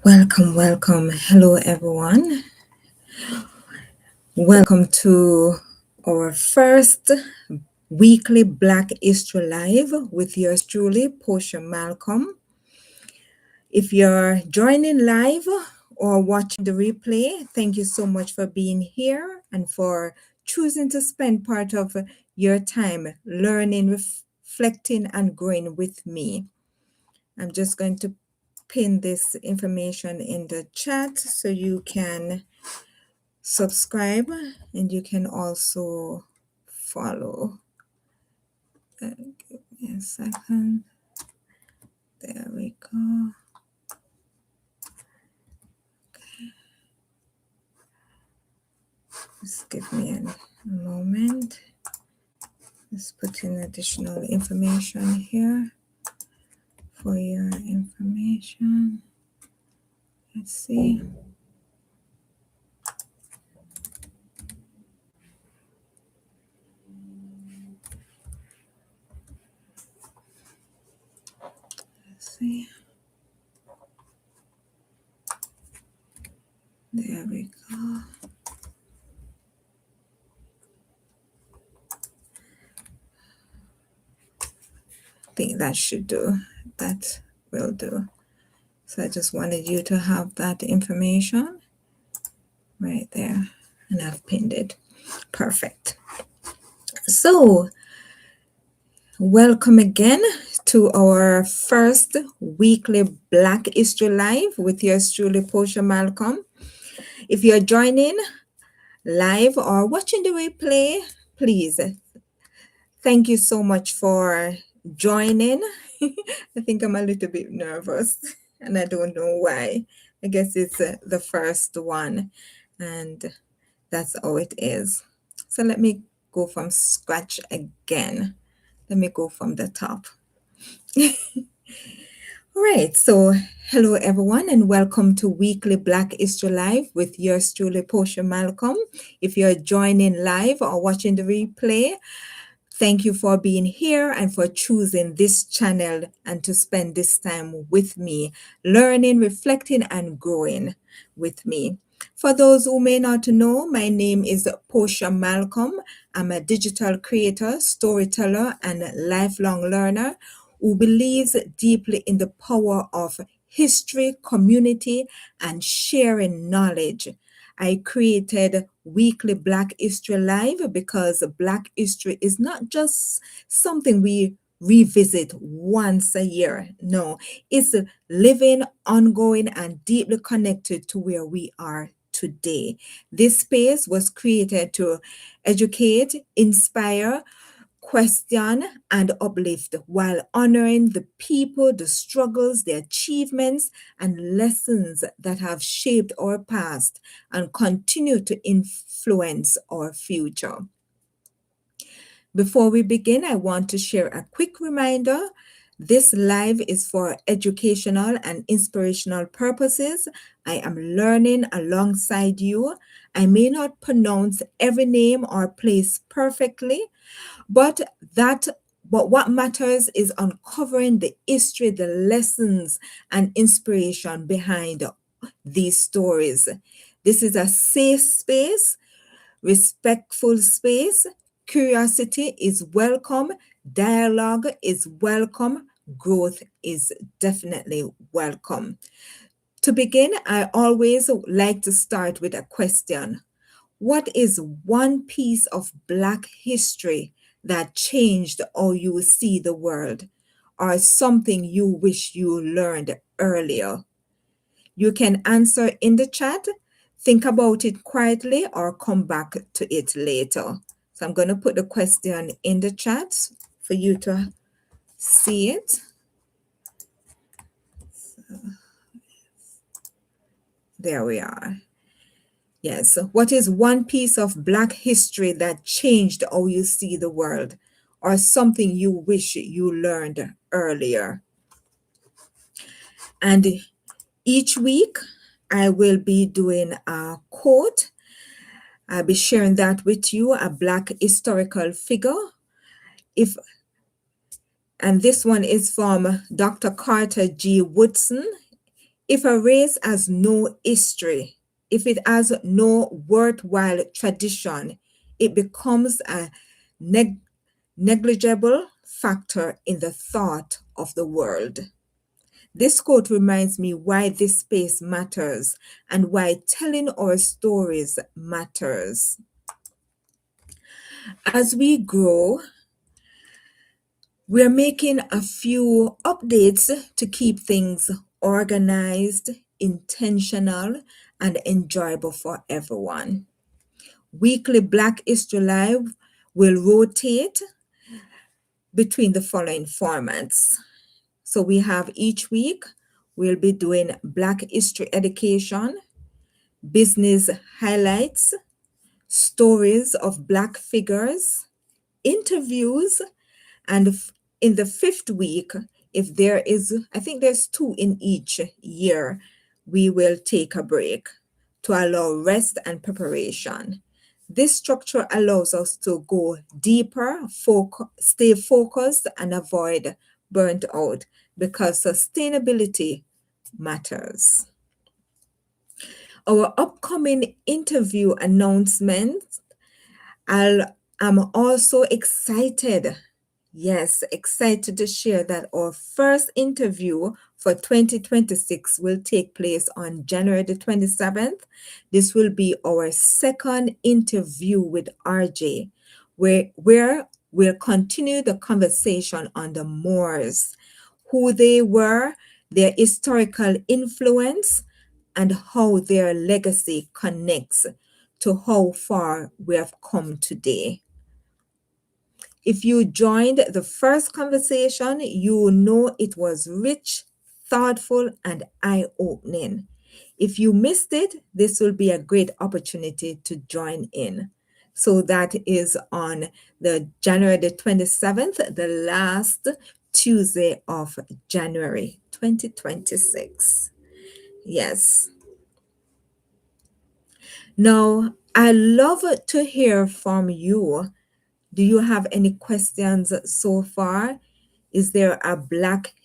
Welcome, welcome. Hello, everyone. Welcome to our first weekly Black History Live with yours truly, Posha Malcolm. If you're joining live or watching the replay, thank you so much for being here and for choosing to spend part of your time learning, reflecting, and growing with me. I'm just going to pin this information in the chat so you can subscribe and you can also follow. Give me a second. There we go. Just give me a moment. Just put in additional information here for your information. Let's see. Let's see. There we go. I think that should do. That will do. So I just wanted you to have that information right there, and I've pinned it. Perfect. So, welcome again to our first weekly Black History Live with yours truly, Posha Malcolm. If you're joining live or watching the replay, please, thank you so much for joining. I think I'm a little bit nervous and I don't know why. I guess it's the first one and that's how it is. So let me go from scratch again. Let me go from the top. All right, so hello everyone and welcome to Weekly Black History Live with yours truly, Posha Malcolm. If you're joining live or watching the replay, thank you for being here and for choosing this channel and to spend this time with me, learning, reflecting, and growing with me. For those who may not know, my name is Posha Malcolm. I'm a digital creator, storyteller, and lifelong learner who believes deeply in the power of history, community, and sharing knowledge. I created Weekly Black History Live because Black history is not just something we revisit once a year. No, it's living, ongoing, and deeply connected to where we are today. This space was created to educate, inspire, question, and uplift while honoring the people, the struggles, the achievements, and lessons that have shaped our past and continue to influence our future. Before we begin, I want to share a quick reminder. This live is for educational and inspirational purposes. I am learning alongside you. I may not pronounce every name or place perfectly, but what matters is uncovering the history, the lessons, and inspiration behind these stories. This is a safe space, respectful space. Curiosity is welcome, dialogue is welcome, growth is definitely welcome. To begin, I always like to start with a question. What is one piece of Black history that changed how you see the world, or something you wish you learned earlier? You can answer in the chat, think about it quietly, or come back to it later. So I'm going to put the question in the chat for you to see it. There we are. Yes. What is one piece of Black history that changed how you see the world, or something you wish you learned earlier? And each week, I will be doing a quote. I'll be sharing that with you, a Black historical figure. And this one is from Dr. Carter G. Woodson. If a race has no history, if it has no worthwhile tradition, it becomes a neg- negligible factor in the thought of the world. This quote reminds me why this space matters and why telling our stories matters. As we grow, we're making a few updates to keep things organized, intentional, and enjoyable for everyone. Weekly Black History Live will rotate between the following formats. So we have each week, we'll be doing Black History Education, Business Highlights, Stories of Black Figures, Interviews, and in the fifth week, if there is, I think there's two in each year, we will take a break to allow rest and preparation. This structure allows us to go deeper, stay focused, and avoid burnt out because sustainability matters. Our upcoming interview announcements, I'm also excited. Yes, excited to share that our first interview for 2026 will take place on January the 27th. This will be our second interview with RJ, where we'll continue the conversation on the Moors, who they were, their historical influence, and how their legacy connects to how far we have come today. If you joined the first conversation, you know it was rich, thoughtful, and eye opening. If you missed it, this will be a great opportunity to join in. So that is on the January the 27th, the last Tuesday of January 2026. Yes. Now, I love to hear from you. Do you have any questions so far? Is there a Black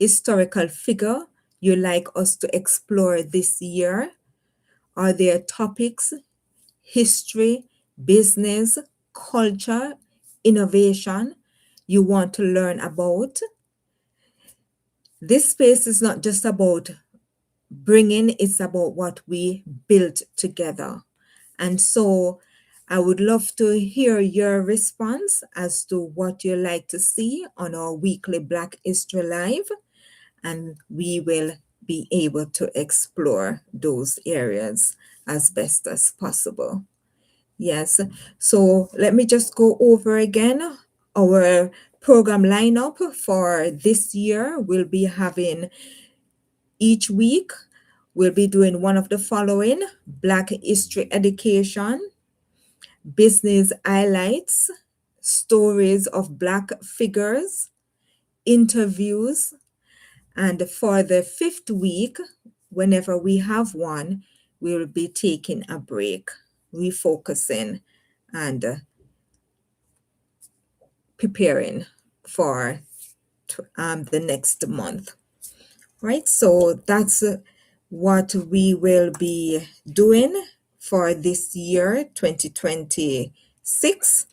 historical figure you like us to explore this year? Are there topics, history, business, culture, innovation you want to learn about? This space is not just about bringing, it's about what we built together. And so I would love to hear your response as to what you like to see on our weekly Black History Live, and we will be able to explore those areas as best as possible. Yes, so let me just go over again our program lineup for this year. We'll be having each week, we'll be doing one of the following: Black History Education, Business Highlights, Stories of Black Figures, Interviews, and for the fifth week, whenever we have one, we will be taking a break, refocusing, and preparing for the next month. Right, so that's what we will be doing for this year, 2026.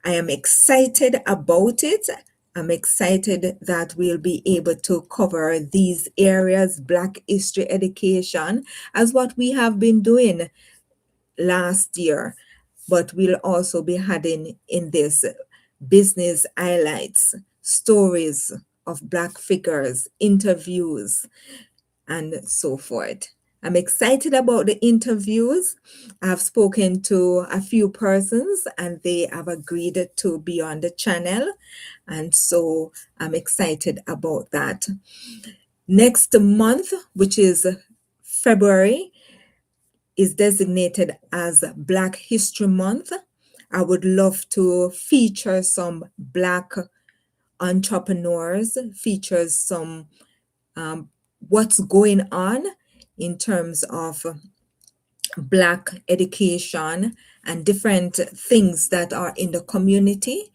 I am excited about it. I'm excited that we'll be able to cover these areas, Black history education, as what we have been doing last year. But we'll also be adding in this business highlights, stories of Black figures, interviews, and so forth. I'm excited about the interviews. I've spoken to a few persons and they have agreed to be on the channel. And so I'm excited about that. Next month, which is February, is designated as Black History Month. I would love to feature some Black entrepreneurs, features some what's going on in terms of Black education and different things that are in the community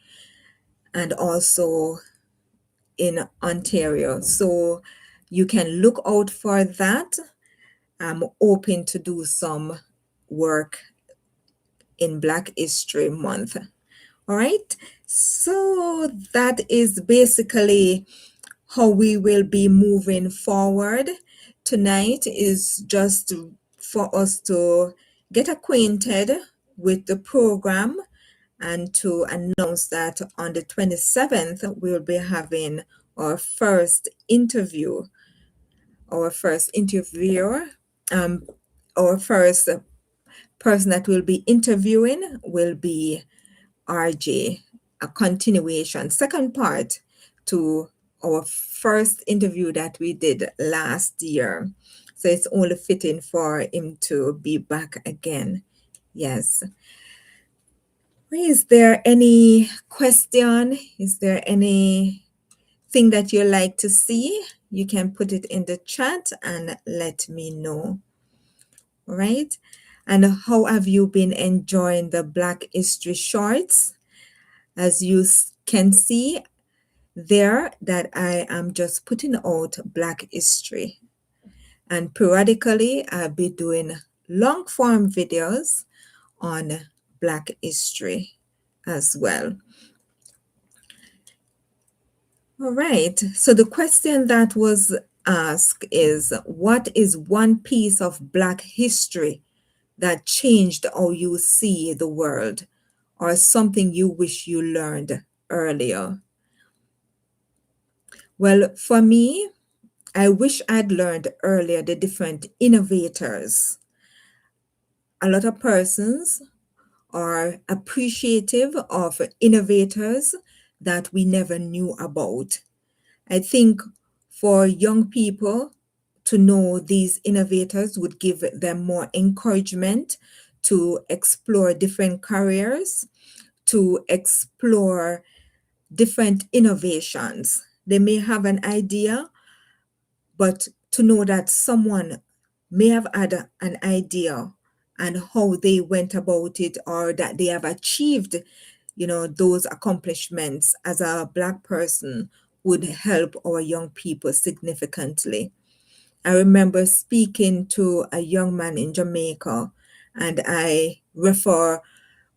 and also in Ontario. So You can look out for that. I'm hoping to do some work in Black History Month. All right. So that is basically how we will be moving forward. Tonight is just for us to get acquainted with the program and to announce that on the 27th, we'll be having our first interview, our first interviewer, um, our first person that we'll be interviewing will be RJ, a continuation, second part to our first interview that we did last year. So it's only fitting for him to be back again. Yes. Is there any question? Is there anything that you like to see? You can put it in the chat and let me know. All right. And how have you been enjoying the Black History Shorts? As you can see there, that I am just putting out Black history. And periodically, I'll be doing long form videos on Black history as well. All right. So the question that was asked is, what is one piece of Black history that changed how you see the world, or something you wish you learned earlier? Well, for me, I wish I'd learned earlier the different innovators. A lot of persons are appreciative of innovators that we never knew about. I think for young people to know these innovators would give them more encouragement to explore different careers, to explore different innovations. They may have an idea, but to know that someone may have had an idea and how they went about it, or that they have achieved, those accomplishments as a Black person, would help our young people significantly. I remember speaking to a young man in Jamaica, and I refer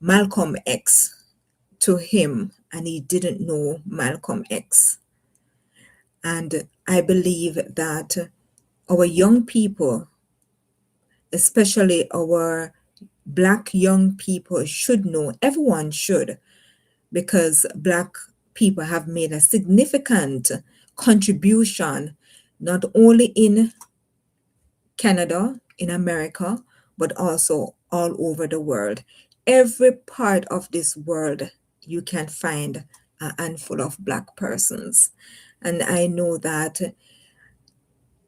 Malcolm X to him, and he didn't know Malcolm X. And I believe that our young people, especially our Black young people, should know, everyone should, because Black people have made a significant contribution, not only in Canada, in America, but also all over the world. Every part of this world, you can find a handful of Black persons. And I know that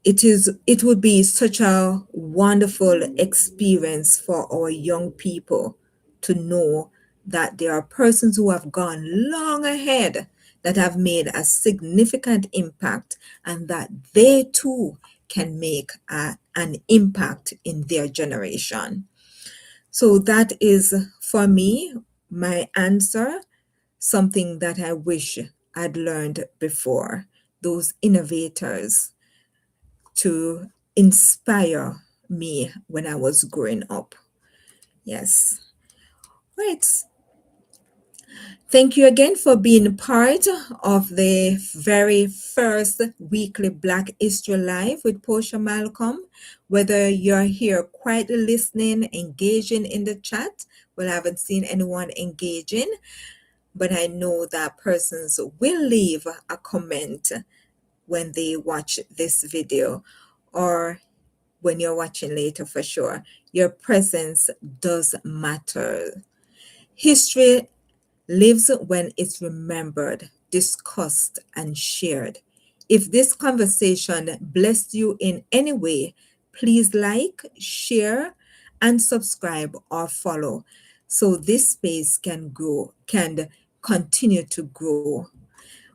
it would be such a wonderful experience for our young people to know that there are persons who have gone long ahead, that have made a significant impact, and that they too can make an impact in their generation. So that is, for me, my answer, something that I wish I'd learned before, those innovators to inspire me when I was growing up. Yes. Right. Thank you again for being part of the very first weekly Black History Live with Posha Malcolm. Whether you're here quietly listening, engaging in the chat, well, I haven't seen anyone engaging, but I know that persons will leave a comment when they watch this video, or when you're watching later for sure. Your presence does matter. History lives when it's remembered, discussed, and shared. If this conversation blessed you in any way, please like, share, and subscribe or follow so this space can continue to grow.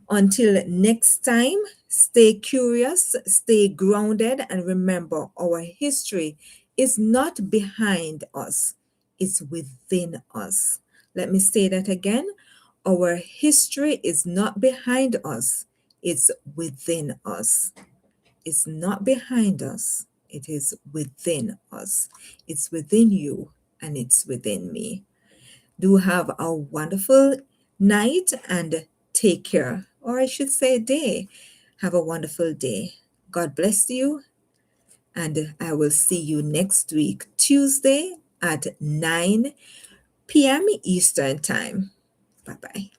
Until next time, stay curious, stay grounded, and remember, our history is not behind us, it's within us. Let me say that again. Our history is not behind us, it's within us. is not behind us, it is within us. It's within you and it's within me. Do have a wonderful night and take care, or I should say, day. Have a wonderful day. God bless you, and I will see you next week, Tuesday at 9 p.m. Eastern Time. Bye bye.